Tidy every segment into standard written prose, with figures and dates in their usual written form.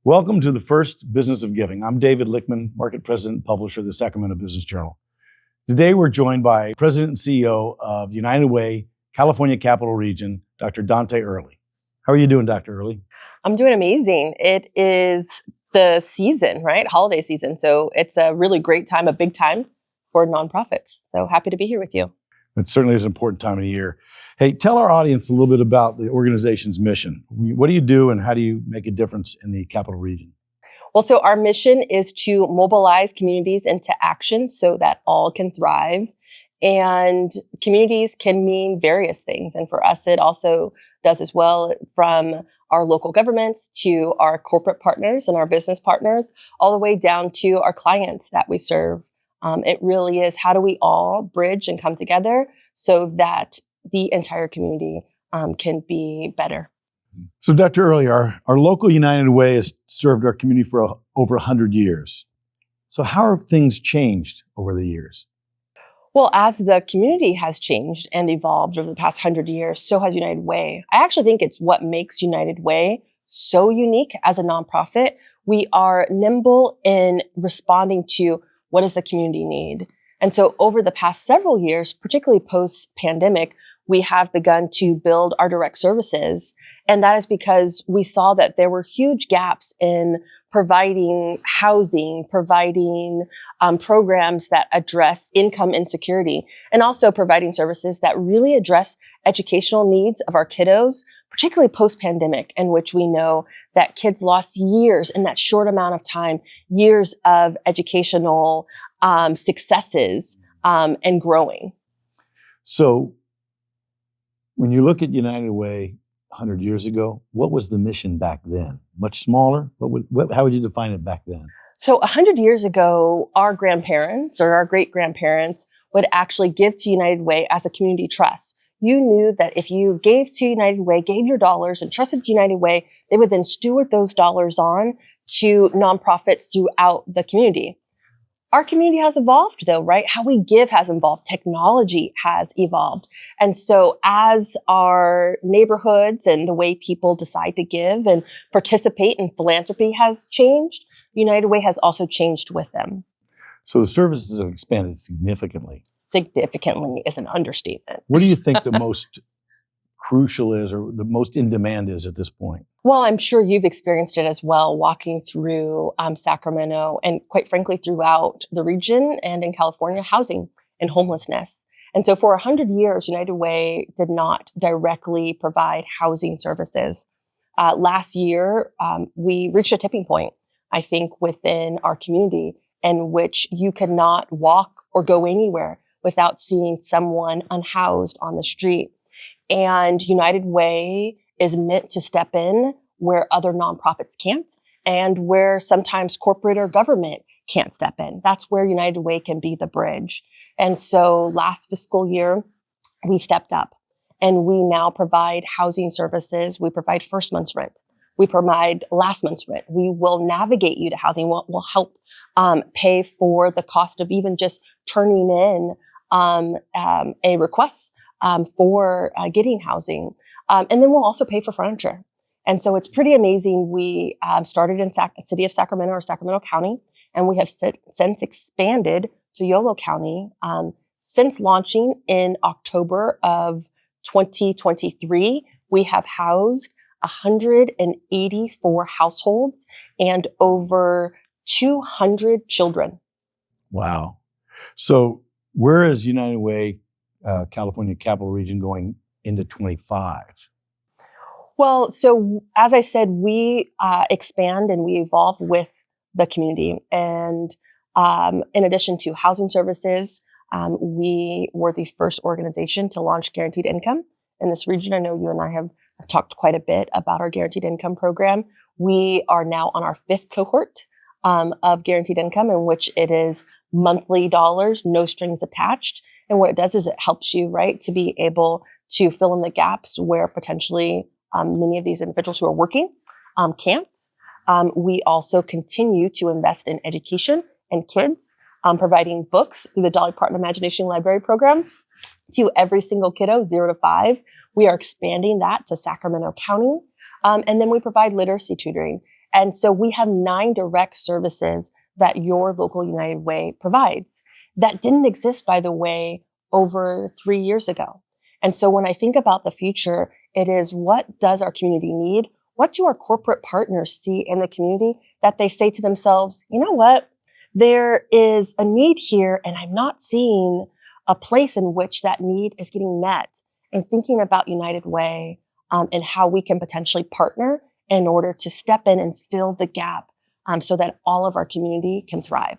Welcome to the first Business of Giving. I'm David Lichtman, Market President and Publisher of the Sacramento Business Journal. Today we're joined by President and CEO of United Way, California Capital Region, Dr. Dawnté Early. How are you doing, Dr. Early? I'm doing amazing. It is the season, right? Holiday season. So it's a really great time, a big time for nonprofits. So happy to be here with you. It certainly is an important time of the year. Hey, tell our audience a little bit about the organization's mission. What do you do and how do you make a difference in the capital region? Well, so our mission is to mobilize communities into action so that all can thrive. And communities can mean various things. And for us, it also does as well, from our local governments to our corporate partners and our business partners, all the way down to our clients that we serve. It really is, how do we all bridge and come together so that the entire community can be better? So, Dr. Early, our local United Way has served our community for over 100 years. So how have things changed over the years? Well, as the community has changed and evolved over the past 100 years, so has United Way. I actually think it's what makes United Way so unique as a nonprofit. We are nimble in responding to what does the community need. And so over the past several years, particularly post-pandemic, we have begun to build our direct services. And that is because we saw that there were huge gaps in providing housing, providing programs that address income insecurity, and also providing services that really address educational needs of our kiddos, particularly post-pandemic, in which we know that kids lost years in that short amount of time, years of educational successes and growing. So when you look at United Way 100 years ago, what was the mission back then? Much smaller? How would you define it back then? So 100 years ago, our grandparents or our great-grandparents would actually give to United Way as a community trust. You knew that if you gave to United Way, gave your dollars and trusted United Way, they would then steward those dollars on to nonprofits throughout the community. Our community has evolved though, right? How we give has evolved. Technology has evolved. And so as our neighborhoods and the way people decide to give and participate in philanthropy has changed, United Way has also changed with them. So the services have expanded significantly. Significantly is an understatement. What do you think the most crucial is or the most in demand is at this point? Well, I'm sure you've experienced it as well, walking through Sacramento and quite frankly, throughout the region and in California, housing and homelessness. And so for 100 years, United Way did not directly provide housing services. Last year, we reached a tipping point, I think, within our community in which you could not walk or go anywhere without seeing someone unhoused on the street. And United Way is meant to step in where other nonprofits can't and where sometimes corporate or government can't step in. That's where United Way can be the bridge. And so last fiscal year, we stepped up and we now provide housing services. We provide first month's rent. We provide last month's rent. We will navigate you to housing. We'll help pay for the cost of even just turning in a request for getting housing. And then we'll also pay for furniture. And so it's pretty amazing. We started in the city of Sacramento or Sacramento County, and we have since expanded to Yolo County. Since launching in October of 2023, we have housed 184 households and over 200 children. Wow. So where is United Way California Capital Region going into 25? Well, so as I said, we expand and we evolve with the community. And in addition to housing services, we were the first organization to launch guaranteed income in this region. I know you and I have talked quite a bit about our guaranteed income program. We are now on our 5th cohort of guaranteed income, in which it is monthly dollars, no strings attached. And what it does is it helps you, right, to be able to fill in the gaps where potentially many of these individuals who are working can't. We also continue to invest in education and kids, providing books through the Dolly Parton Imagination Library program to every single kiddo, 0 to 5. We are expanding that to Sacramento County. And then we provide literacy tutoring. And so we have 9 direct services that your local United Way provides that didn't exist, by the way, over 3 years ago. And so when I think about the future, it is, what does our community need? What do our corporate partners see in the community that they say to themselves, you know what, there is a need here and I'm not seeing a place in which that need is getting met, and thinking about United Way and how we can potentially partner in order to step in and fill the gap so that all of our community can thrive.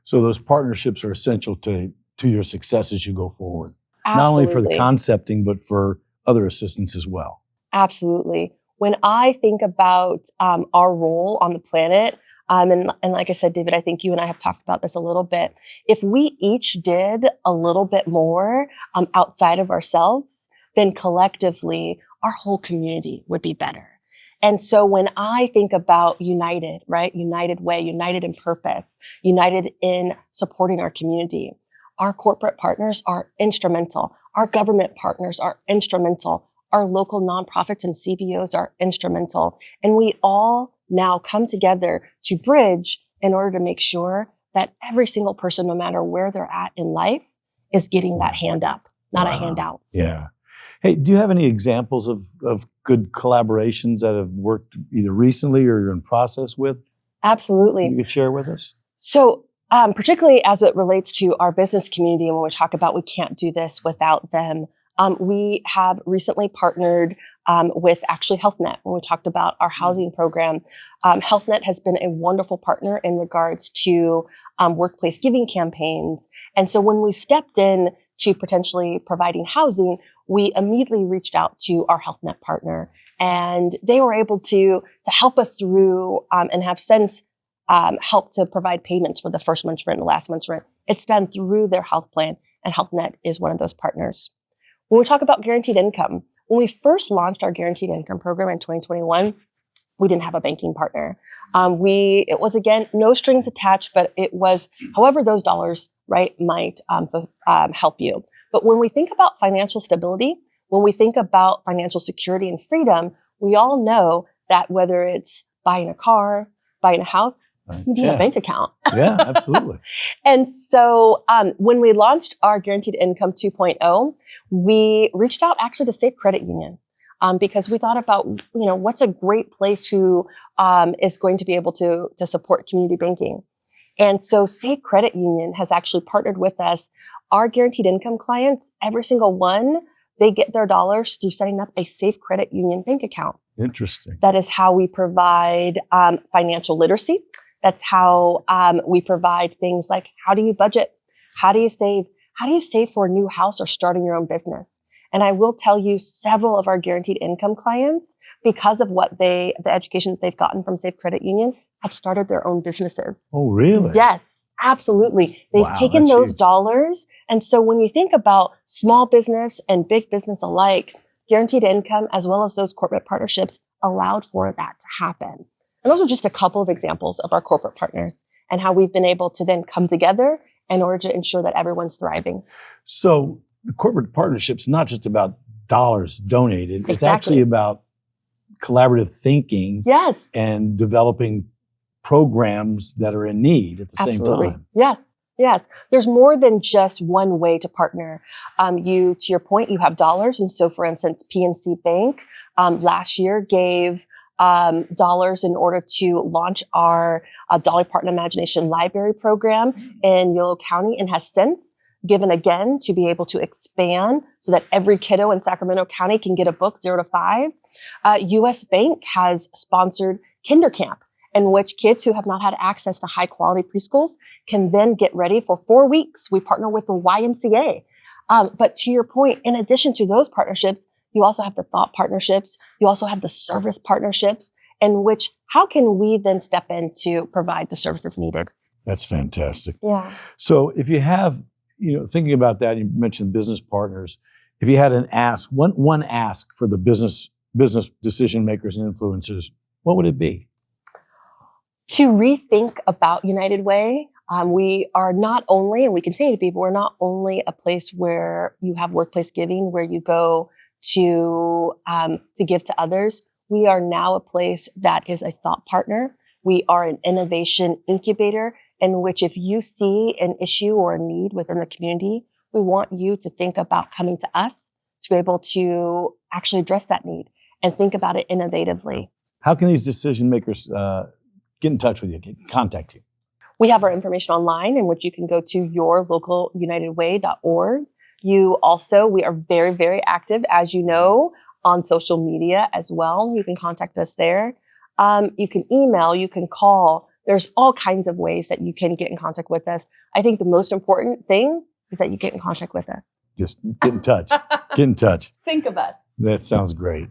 So those partnerships are essential to your success as you go forward. Absolutely. Not only for the concepting, but for other assistance as well. Absolutely. When I think about our role on the planet, and like I said, David, I think you and I have talked about this a little bit. If we each did a little bit more outside of ourselves, then collectively, our whole community would be better. And so when I think about United, right? United Way, united in purpose, united in supporting our community, our corporate partners are instrumental. Our government partners are instrumental. Our local nonprofits and CBOs are instrumental. And we all now come together to bridge in order to make sure that every single person, no matter where they're at in life, is getting that hand up, not a handout. Yeah. Hey, do you have any examples of good collaborations that have worked either recently or you're in process with? Absolutely. You could share with us? So particularly as it relates to our business community, and when we talk about we can't do this without them, we have recently partnered with actually HealthNet. When we talked about our housing program, HealthNet has been a wonderful partner in regards to workplace giving campaigns. And so when we stepped in to potentially providing housing, we immediately reached out to our HealthNet partner, and they were able to help us through and have since helped to provide payments for the first month's rent and the last month's rent. It's done through their health plan, and HealthNet is one of those partners. When we talk about guaranteed income, when we first launched our guaranteed income program in 2021, we didn't have a banking partner. It was, again, no strings attached, but it was however those dollars, right, might help you. But when we think about financial stability, when we think about financial security and freedom, we all know that whether it's buying a car, buying a house, you need a bank account. Yeah, absolutely. And so when we launched our Guaranteed Income 2.0, we reached out actually to Safe Credit Union because we thought about, what's a great place who is going to be able to support community banking. And so Safe Credit Union has actually partnered with us. Our Guaranteed Income clients, every single one, they get their dollars through setting up a Safe Credit Union bank account. Interesting. That is how we provide financial literacy. That's how we provide things like, how do you budget? How do you save? How do you save for a new house or starting your own business? And I will tell you, several of our guaranteed income clients, because of the education that they've gotten from Safe Credit Union, have started their own businesses. Oh, really? Yes, absolutely. They've taken those dollars. And so when you think about small business and big business alike, guaranteed income, as well as those corporate partnerships, allowed for that to happen. And those are just a couple of examples of our corporate partners and how we've been able to then come together in order to ensure that everyone's thriving. So the corporate partnership's not just about dollars donated. Exactly. It's actually about collaborative thinking. Yes. And developing programs that are in need at the same time. Yes. Yes. There's more than just one way to partner. To your point, you have dollars. And so, for instance, PNC Bank last year gave dollars in order to launch our Dolly Parton Imagination Library program in Yolo County, and has since given again to be able to expand so that every kiddo in Sacramento County can get a book 0 to 5. US Bank has sponsored Kinder Camp, in which kids who have not had access to high quality preschools can then get ready for 4 weeks. We partner with the YMCA. But to your point, in addition to those partnerships, you also have the thought partnerships. You also have the service partnerships, in which how can we then step in to provide the services needed? That's fantastic. Yeah. So if you have, thinking about that, you mentioned business partners. If you had an ask, one ask for the business decision makers and influencers, what would it be? To rethink about United Way. We are not only, and we continue to be, but we're not only a place where you have workplace giving, where you go to give to others. we are now a place that is a thought partner. We are an innovation incubator in which if you see an issue or a need within the community, we want you to think about coming to us to be able to actually address that need and think about it innovatively. How can these decision makers get in touch with you, contact you? We have our information online in which you can go to yourlocalunitedway.org. We are very, very active, as you know, on social media as well. You can contact us there. You can email, you can call. There's all kinds of ways that you can get in contact with us. I think the most important thing is that you get in contact with us. Just get in touch. Get in touch. Think of us. That sounds great.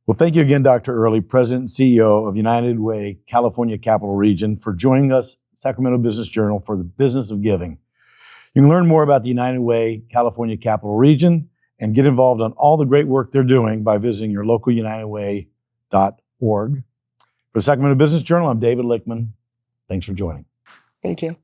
Well, thank you again, Dr. Early, President and CEO of United Way, California Capital Region, for joining us, Sacramento Business Journal, for the business of giving. You can learn more about the United Way, California Capital Region and get involved on all the great work they're doing by visiting your local unitedway.org. For the Sacramento Business Journal, I'm David Lichtman. Thanks for joining. Thank you.